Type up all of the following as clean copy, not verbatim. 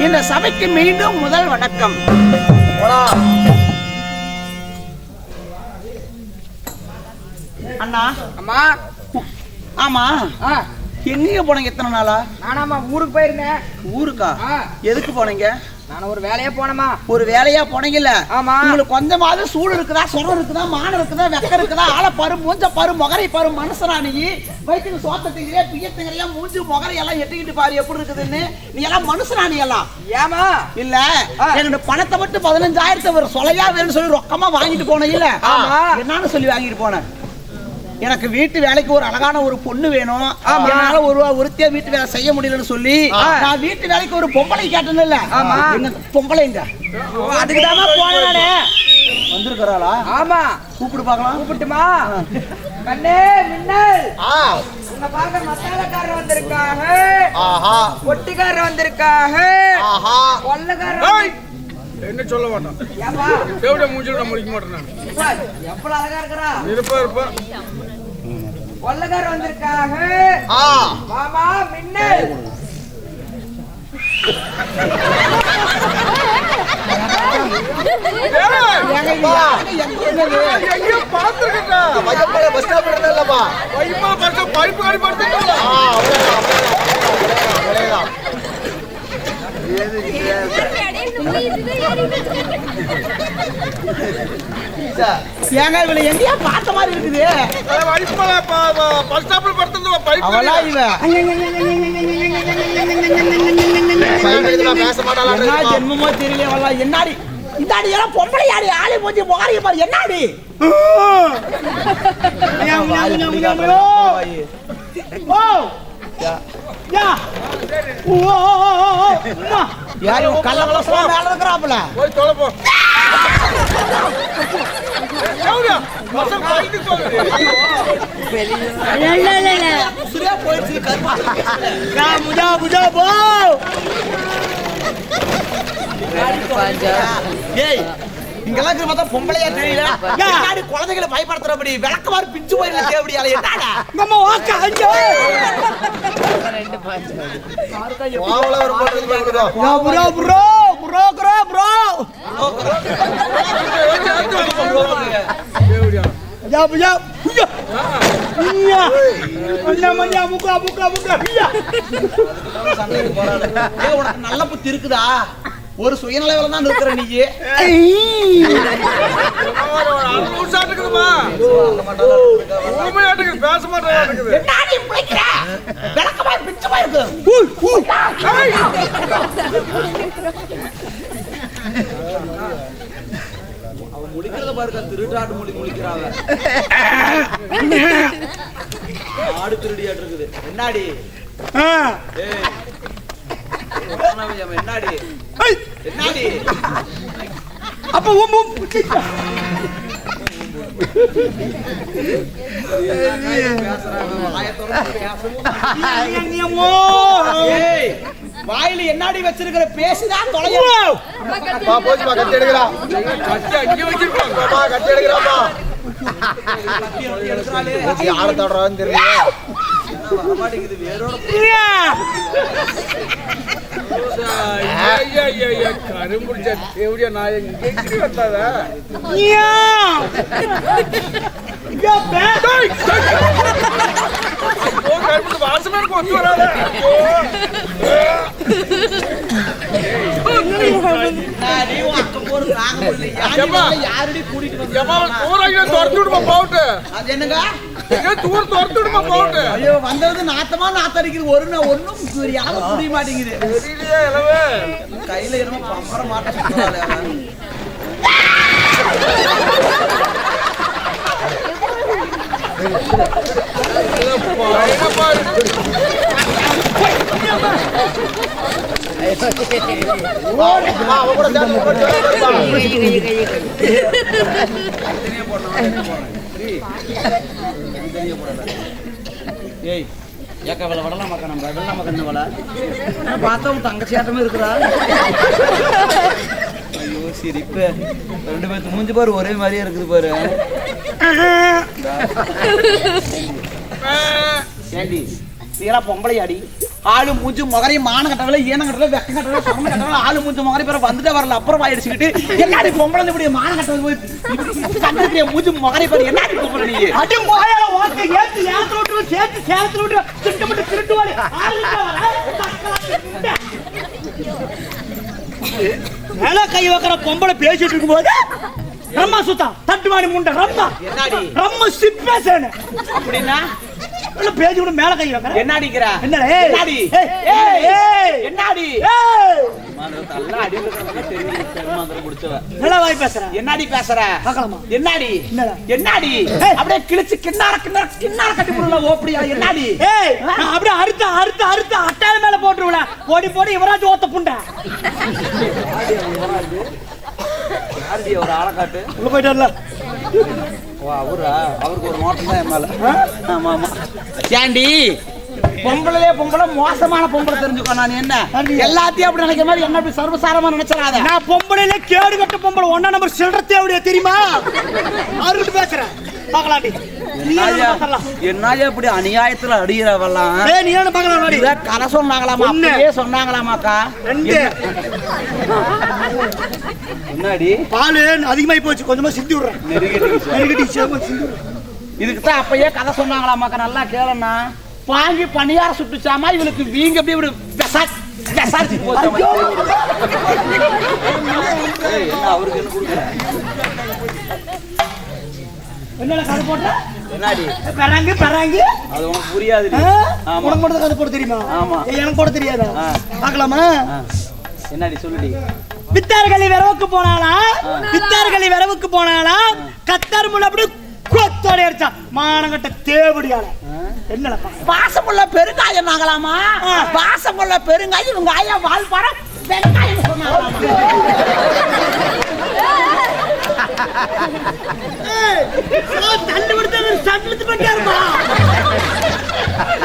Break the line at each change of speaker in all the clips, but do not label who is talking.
இந்த சபைக்கு மீண்டும் முதல் வணக்கம். அண்ணா.
அம்மா.
ஆமா. எங்க போனீங்க எத்தனை நாளா?
நானாமா ஊருக்கு போயிருந்தேன்.
ஊருக்கா? எதுக்கு போனீங்க?
நான் ஒரு வேலையா போனமா.
ஒரு வேலையா போனீங்கல்ல?
ஆமா.
உங்களுக்கு கொஞ்சமாவது சூடு இருக்குதா, சொரம் இருக்குதா, மானம் இருக்குதா, வெக்க இருக்குதா, ஆளை பாரு, மூஞ்ச பாரு, முகரை பாரு, மனுஷனா நீ? வயிற்றுக்கு சோத்தத்துக்கிறியா, பியத்துக்கிறியா, மூஞ்சி முகரை எல்லாம் எட்டிக்கிட்டு பாரு எப்படி இருக்குதுன்னு. நீ எல்லாம் மனுஷனா? நீ எல்லாம்
ஏமா?
இல்ல என்னோட பணத்தை மட்டும் 15,000 ஒரு சொலையா வேணும்னு சொல்லி ரொக்கமா வாங்கிட்டு போன இல்ல? என்னன்னு சொல்லி வாங்கிட்டு போன? எனக்கு வீட்டு வேலைக்கு ஒரு அழகான ஒரு பொண்ணு வேணும், என்னால ஒருத்தியா வீட்டு வேலை செய்ய முடியலன்னு சொல்லி நான் வீட்டு வேலைக்கு ஒரு பொம்பளை கேட்டேன் இல்ல? பொம்பளைங்க
அதுக்கு தாமா போனே.
வந்திருக்கிறாளா?
ஆமா.
கூப்பிடு பாக்கலாம்.
கூப்பிட்டுமா? கண்ணே மின்னல். உன்னை பார்க்க மசாலாக்காரர் வந்திருக்காங்க. ஒட்டிக்காரர் வந்திருக்காங்க. கொள்ளக்காரர்
என்ன சொல்ல மாட்டான்.
ஏப்பா
தேவட மூஞ்சில முடிக்க மாட்டேன் நான்.
எவ்வளவு அழகா இருக்கறா.
இருப்பா.
கொள்ளக்காரர் வந்திருக்காங்க. மாமா மின்னல்.
எங்க பாத்துக்கிட்டா வையப்பட பஸ் ஸ்டாப் இல்லப்பா. வையப்பா பஸ் பைப் காடி படுத்துட்டா. அவ்வளவுதான்.
ஏங்க இவளை எங்கயா பார்த்த மாதிரி இருக்குது.
பஸ் ஸ்டாப்ல படுத்துட்டு பைப்
அவளா இவ?
பேச மாட்டாளா?
என்ன ஜென்மமோ தெரியல. அவளா என்னாடி இந்தாடி எல்லாம் பொம்பளை யாடி ஆளி மூஞ்சி முகாரியை பாரு. என்னாடி யாரும் கள்ள கலசம் மேல இருக்கிறாப்புல
போய் தொலைப்போ.
இங்கெல்லாம் பொம்பளையா தெரியல. குழந்தைகளை பயப்படுத்துறபடி விளக்கமாறு பிச்சு போயிருக்க தேவடியால என்னடா நல்ல புத்தி இருக்குதா? ஒரு சுயநலவில தான் இருக்கிற நீ.
பேச மாட்டேன்.
அவன் முடிக்கிறத பாருக்க, திருட்டாட்டு மொழி முடிக்கிறாங்க. ஆடு திருடியாட்டு இருக்குது. என்னாடி என்னாடி என்னாடி அப்ப வாயில என்னாடி வச்சிருக்கிற பேசிதான் தொலைய.
போச்சுமா கட்டி எடுக்கலாம். கட்டி வச்சிருக்கோம். கட்டி எடுக்கிறாப்பா. யார தடுறான்னு தெரியல. கரும்புடிச்ச தேவடியா நாயங்க கேட்கிறீ வந்தாத. வாசனை கொண்டு வராத.
யாரடி கூட்டிட்டு
போட்டு
அது என்னங்க
தூர் துரத்து விடுமா போட்டு.
ஐயோ வந்தது நாத்தமா நாத்தடிக்குது. ஒன்னும் யாரும் புரிய மாட்டேங்குது. கையில இருந்த பம்பர மாட்ட ஏய் ஏக்கா அவளை விடலாமாக்கா? நம்ம விடலாமாக்கா? என்ன வள பார்த்தா உன் தங்கச்சியாட்டமே இருக்கிறா. ஐயோ சிரிப்பு. ரெண்டு பேருக்கு மூஞ்சி பாரு ஒரே மாதிரியே இருக்குது பாரு. ஏண்டி நீங்களா பொம்பளையாடி? ஆளு மூஞ்சு முகரையும் மான கட்டவில்லை ஈன கட்டவில்லை வெக்க கட்டவில்லை சம கட்டவில்லை ஆளு மூஞ்சு முகரை பேர வந்துட்டே வரல அப்புறம் வாயிடுச்சுக்கிட்டு என்னடி பொம்பளை இப்படி மான கட்டவில் போய் கண்டிக்கிற மூஞ்சு முகரை பேர் என்னடி பொம்பளை நீ
அடி மோயால ஓட்டு ஏத்து ஏத்துல விட்டு சேர்த்து சேத்துல விட்டு திட்டமிட்டு திருட்டுவாடி மேல கை வைக்கிற பொம்பளை பேசிட்டு இருக்கும்போது ரம்மா சுத்தா தட்டுவாடி முண்டை ரம்மா
என்னடி
ரம்ம சிப்பேசேன
அப்படின்னா
இல்ல பேசி விட மேல கை வைக்கிற
என்ன அடிக்கிற
என்னடா
என்னடி என்னடி மந்திரத்தெல்லாம் அடி விடுறதுக்கு தெரியும் மந்திரம் முடிச்சவ
நல்லா வாய் பேசுற
என்னடி பேசுற
பார்க்கலாமா
என்னடி
என்னடா
என்னடி அப்படியே கிழிச்சு கிண்ணார கட்டி போடுல ஓப்படியா என்னடி
ஏய் நான் அப்படியே அறுத்து அட்டால மேல போட்டுருவல போடி இவராஜ் ஓத்த புண்டை
யாருடி ஒரு ஆளை காட்டு
உள்ள போயிட்டார்ல
அவருக்கு ஒரு நோட்டம் தான் என் மேல ஆமா ஆமா ஏண்டி பொம்பளை மோசமான பொம்பளை தெரிஞ்சுக்கோ நான் என்ன எல்லாத்தையும் அப்படி நினைக்கிற மாதிரி என்ன அப்படி சர்வசாரமா நினைச்சிடாத
நான் பொம்பளையில கேடு கட்ட பொம்பளை ஒன்னா நம்பர் சில்லறத்தே அப்படியே தெரியுமா அவர்கிட்ட பேசுறேன் பாக்கலாண்டி
என்னையா இப்படி அநியாயத்துல அடிக்கிறவெல்லாம்
நீ என்ன பாக்கலாம்
கதை சொன்னாங்களாமா அப்படியே சொன்னாங்களாமாக்கா என்னடி
பாலு அதிகமாயி போச்சு கொஞ்சமா சிந்தி விடுறேன்
இதுக்கு தான் அப்பயே கதை சொன்னாங்களாமாக்கா நல்லா கேளண்ணா வாங்கி பணியார சுட்டுச்சாமா இவளுக்கு வீங்க அப்படி இப்படி விசாரிச்சு போச்சு என்ன அவருக்கு என்ன கொடுக்குற
என்ன கதை போட்ட
என்னடி
பெறாங்க
அது உனக்கு புரியாது
உனக்கு மட்டும் கதை போட தெரியுமா
ஆமா
எனக்கு போட தெரியாதா பாக்கலாமா
என்னடி சொல்லுடி
பித்தார்களி விரவுக்கு போனாலா கத்தார் முள்ள அப்படி கொத்தோட அடிச்சா மானங்கட்ட தேவடியால என்ன
பாசமுள்ள பெருங்காயம் நாங்களாமா பாசமுள்ள பெருங்காயம் இவங்க ஆயா வால் பாற வெங்காயம் சொன்னாங்களாமா
தள்ளி விடுறது சட்டத்து பண்ணியாருமா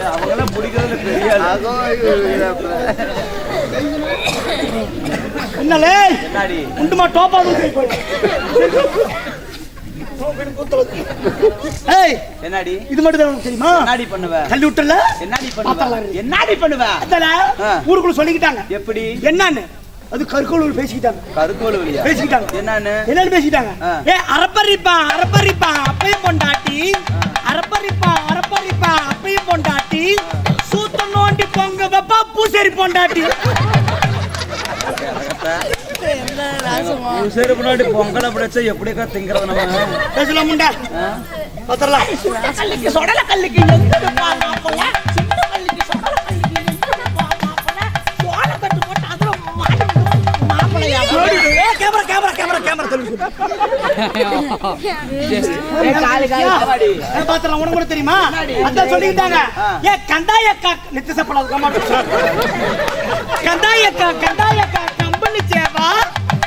அவங்கள பிடிக்கிறது தெரியாது
என்னலே
என்னடி
உண்டுமா டோப்பா ஏய்
என்னடி
இது மட்டும் தான் தெரியுமா
என்னடி பண்ணுவ
தள்ளி விட்டல
என்னடி பண்ணுவ
ஊருக்குள்ள சொல்லிக்கிட்டாங்க
எப்படி
என்னன்னு அது கருக்கோளூர் பேசிக்கிட்டாங்க என்னன்னு பேசிக்கிட்டாங்க அரப்பரிப்பா அப்பையும் பொண்டாட்டி அரப்பரிப்பா அப்பையும் பொண்டாட்டி சூத்த நோண்டி பொங்க வெப்பா பூசேரி பொண்டாட்டி
பொங்கலை பிடிச்சா எப்படிக்கா திங்கிறது நம்ம
பேசலாம் முண்டா பத்தரலாம்
கல்லிக்கு சொடல கல்லிக்கு
தெரியுமா அதான் சொல்லிட்டாங்க கந்தாயக்கா நித்து சப்படாது கந்தாயக்கா கம்பளி சேவா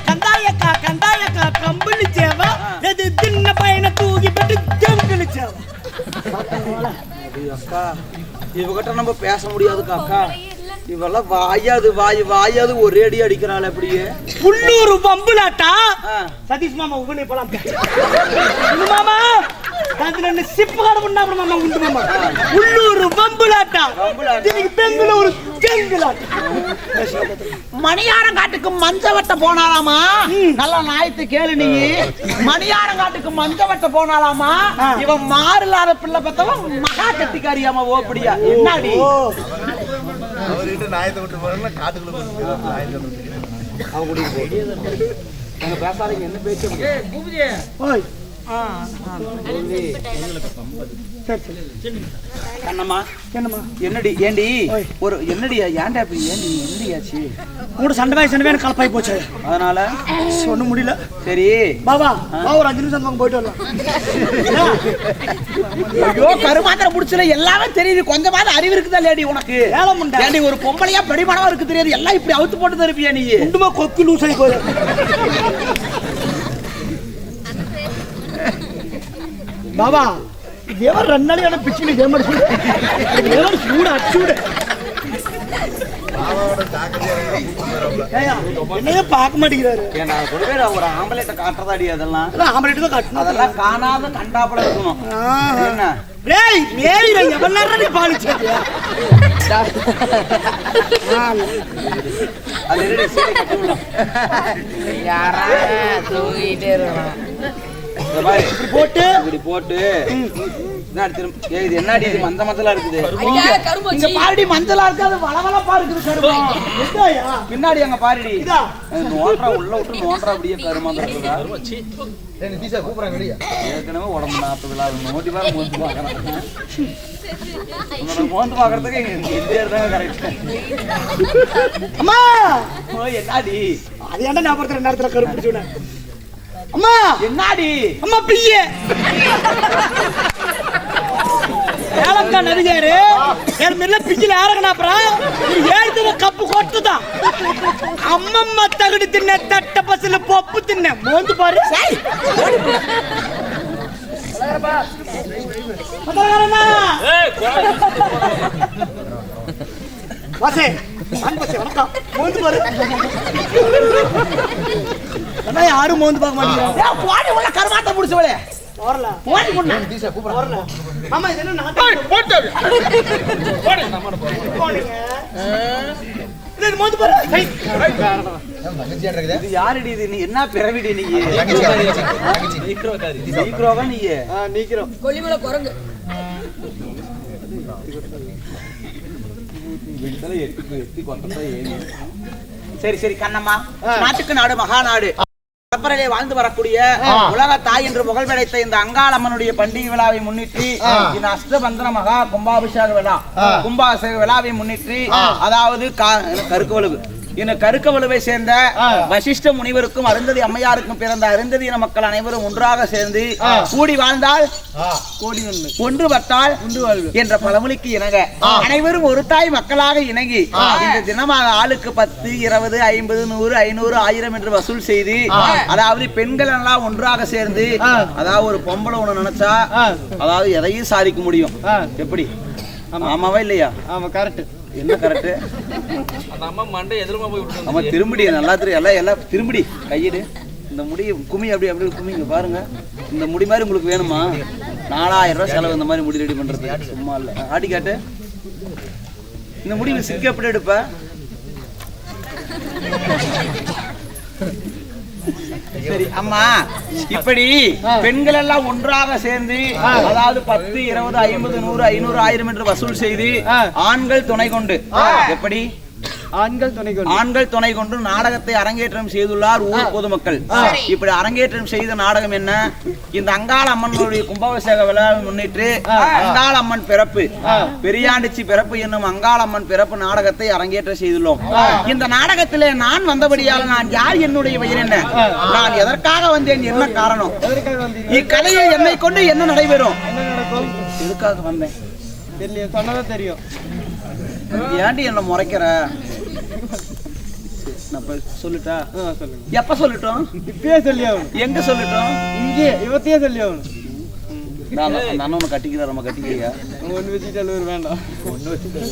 கந்தாயக்கா கம்பளி சேவா இது சின்ன பையனை தூக்கி போட்டு ஜம்பளி சேவா
அக்கா இவகிட்ட நம்ம பேச முடியாதுக்கா அக்கா இவெல்லாம் வாயாது ஒரே அடி அடிக்கிறாள் அப்படியே
புல்லூர் பம்புலாட்டா சதீஷ் மாமா உகனை போலாம் மாமா அதுல சிப்பு காட பண்ணா மாமா உண்டு மாமா புல்லூர் பம்புலாட்டா இன்னைக்கு பெங்களூரு செங்கலாட்டா
மணியாரங்காட்டுக்கு மஞ்ச வெட்ட போனாலாமா நல்லா நாயத்து கேளு நீ மணியாரங்காட்டுக்கு மஞ்ச வெட்ட போனாலாமா இவன் மாறில்லாத பிள்ளை பெத்தவன் மகா கட்டிக்காரியாமா ஓப்படியா என்னடி
அவர்கிட்ட நாயத்தை விட்டு போறேன்னா காட்டுக்குள்ள
அவன் கூட்டிட்டு போய் பேசாதீங்க என்ன பேச்சு கண்ணம்மா என்னடி ஏண்டி ஒரு என்னடியா ஏன்டா அப்படி ஏண்டி என்னடியாச்சு
கூட சண்டை கலப்பாய் போச்சு
அதனால
ஒண்ணும் முடியல
சரி
பாபா ஒரு 5 நிமிஷம் போயிட்டு வரலாம்
ஐயோ கருமாத்திர முடிச்சல எல்லாமே தெரியுது கொஞ்சமாவது அறிவு இருக்குதா லேடி உனக்கு ஏண்டி ஒரு பொம்பளையா பெடிமனமா இருக்கு தெரியாது எல்லாம் இப்படி அவுத்து போட்டு தருப்பியா நீ
உண்டுமா கொக்கு லூசை போய் బాబా ఎవరు రన్నాలి అన్న పిచ్చిని ఏమడుచు ఎవరు చూడ అచ్చుడు ஏய்யா, என்னையே பார்க்க மாட்டேங்கிறாரு.
ஏன்டா கொண்டு போய் ஒரு ஆம்பளைட்ட காட்டுறதாடி அதெல்லாம்
ஆம்பளைட்டு தான் கட்டணும்.
அதெல்லாம் காணாத கண்டாப்பட இருக்கணும் என்ன
டேய் மேரில எவ்வளவு நேரம் நீ பாலிச்சது?
அது ரெடி சீலை கட்டி விடலாம்.
யாரா தூங்கிட்டே இருக்கான்.
இத பாரு,
இப்படி
போட்டு என்ன திரும்ப ஏய் இது என்னடி இது மந்த மந்தலா இருக்குது
கரும்பு
இங்க பாருடி மஞ்சளா இருக்கு அது வளவளப்பா இருக்குது கருமம்
எதாயா?
பின்னாடி அங்க பாருடி
இதா
நோன்றா உள்ள விட்டு நோன்றா அப்படியே கருமாந்தா இருக்குதா ஏற்கனவே உடம்பு 40 விழாது நோட்டி பாரு மோந்து பாக்குறேன் மோந்து பாக்குறதுக்கு எந்த தாங்க கரெக்ட்
அம்மா
ஓ என்னடி
அது ஏன்டா நான் பண்ற நேரத்துல கருப்பு பிடிச்சோனே அம்மா
என்னடி
அம்மா பியே ஏலக்கா நதிகாரு என் மேல பிஞ்சில ஆரகனாப்ரா இது ஏழுதுல கப்பு கொட்டுதான் அம்மம்மா தகுடி தின்ன தட்ட பசல பப்பு தின்ன மோந்து பாரு சாய் மதரகரனா வாசே அன்பசே வணக்கம் மோந்து பாரு அண்ணா யாரும் மோந்து பார்க்க மாட்டீங்க
போடி உள்ள கருமாட்ட முடிச்சவளே
வரல
போடி கொண்டு
வரல ஆமா இது என்ன நாட்டு
போட்டு
போடுங்க இது மோந்து பாரு
இது யாருடி இது நீ என்ன பிறவிடி நீ நீக்ரோவா நீ
நீக்கிறோம்
கொல்லிமலை குரங்கு.
சரி சரி கண்ணம்மா நாட்டுக்கு நாடு மகாநாடு பரம்பரையிலே வாழ்ந்து வரக்கூடிய உலக தாய் என்று புகழ் படைத்த இந்த அங்காளம்மனுடைய பண்டிகை விழாவை முன்னிட்டு இந்த அஷ்டபந்தன மகா கும்பாபிஷேக விழா கும்பாபிஷேக விழாவை முன்னிட்டு அதாவது கருக்கவலுவு இந்த கருக்கவலுவை சேர்ந்த வசிஷ்ட முனிவருக்கும் அருந்ததி அம்மையாருக்கும் பிறந்த அருந்ததி இன மக்கள் அனைவரும் ஒன்றாக சேர்ந்து கூடி வாழ்ந்தால் ஒன்று பட்டால் என்ற பழமொழிக்கு இணங்க அனைவரும் ஒரு தாய் மக்களாக இணங்கி இந்த தினமாக ஆளுக்கு 10, 20, 50, 100, 500, 1000 என்று வசூல் செய்து அதாவது பெண்கள் எல்லாம் ஒன்றாக சேர்ந்து அதாவது ஒரு பொம்பளை ஒண்ணு நினைச்சா அதாவது எதையும் சாதிக்க முடியும் எப்படி ஆமாவா இல்லையா
ஆமா கரெக்ட்
என்ன கரெக்ட்
அந்த அம்மா மண்டை எதிரமா போய் விட்டு
ஆமா திரும்பிடி நல்லா தெரியும் எல்லாம் திரும்பிடி கையிடு இந்த முடி குமி அப்படி குமிங்க பாருங்க இந்த முடி மாதிரி உங்களுக்கு வேணுமா 4000 ரூபாய் செலவு இந்த மாதிரி முடி ரெடி பண்றது சும்மா இல்ல ஆடி காட்டு இந்த முடி சிக்க எப்படி எடுப்ப சரி அம்மா இப்படி பெண்கள் எல்லாம் ஒன்றாக சேர்ந்து அதாவது 10, 20, 50, 100, 500, 1000 என்று வசூல் செய்து ஆண்கள் துணை கொண்டு எப்படி ஆண்கள் துணை கொண்டு நாடகத்தை அரங்கேற்றம் செய்துள்ளார் ஊர் பொதுமக்கள். இப்படி அரங்கேற்றம் செய்த நாடகம் என்ன? இந்த அங்காள அம்மனுடைய கும்பாபிஷேக விழாவை முன்னிட்டு அங்காள அம்மன் பிறப்பு பெரியாண்டிச்சி பிறப்பு என்னும் அங்காள அம்மன் பிறப்பு நாடகத்தை அரங்கேற்றம் செய்துள்ளோம். இந்த நாடகத்திலே நான் வந்தபடியால் நான் யார், என்னுடைய பெயர் என்ன, நான் எதற்காக வந்தேன், என்ன காரணம், இக்கதையை என்னை கொண்டு என்ன நடைபெறும், எதுக்காக வந்தேன்
சொன்னதான் தெரியும்.
ஏன்டி என்ன முறைக்கிற? சொல்லிட்டா எப்ப சொல்லட்டும்?
இப்பயே சொல்லி ஆகணும்.
எங்க சொல்லட்டும்?
இங்கே இவத்தையே சொல்லி ஆகணும்.
நான் ஒண்ணு கட்டிக்கிறேன், நம்ம கட்டிக்கிறியா?
ஒண்ணு வச்சுட்டு வேண்டாம்.
ஒண்ணு வச்சுட்டு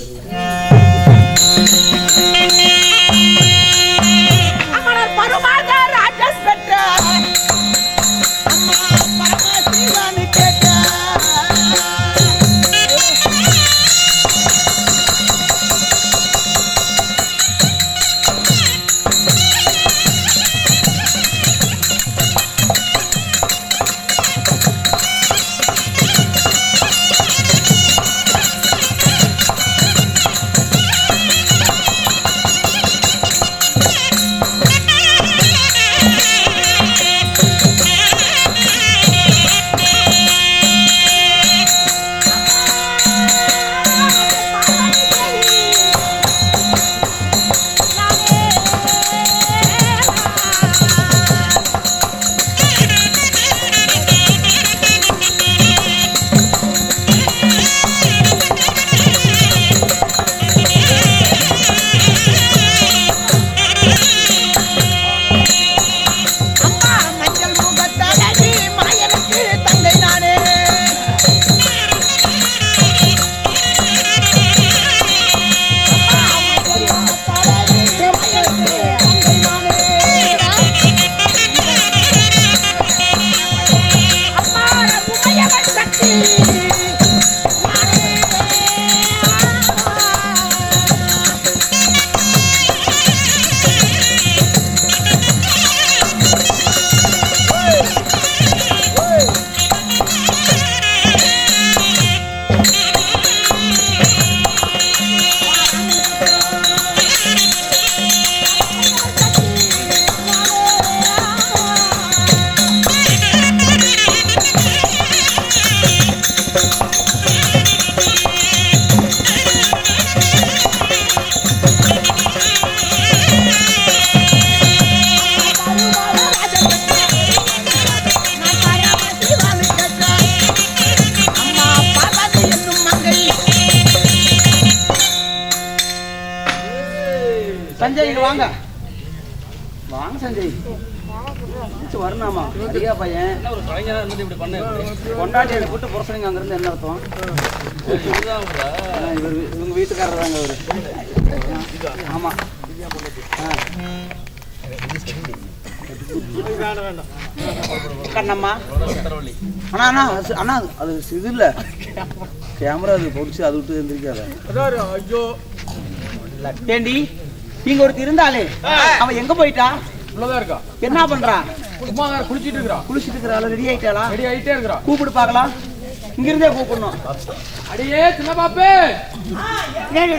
வாங்க சஞ்சய். வரணுமா சரியா பையன் கொண்டாட்டி கூட்டு புரசனிங்க அங்கிருந்து என்ன அர்த்தம்? இவர் இவங்க வீட்டுக்காரர் தாங்க அவரு. ஆமா கண்ணம்மா. அண்ணா அண்ணா அண்ணா அது இது இல்ல கேமரா அது பொடிச்சு அது விட்டு இருந்திருக்காத.
ஐயோ
ஏண்டி இங்க ஒருத்தர் இருந்தாலே அவன் எங்க போயிட்டா?
இவ்வளவுதான் இருக்கா?
என்ன பண்றா?
சும்மா குளிச்சிட்டு இருக்கா.
குளிச்சிட்டு இருக்கிறாள். ரெடி ஆயிட்டாளா?
ரெடி ஆயிட்டே இருக்கா.
கூப்பிடு பாக்கலாம். இங்க இருந்தே கூப்பிடணும்.
அடியே சின்ன பாப்பே.
ஏன்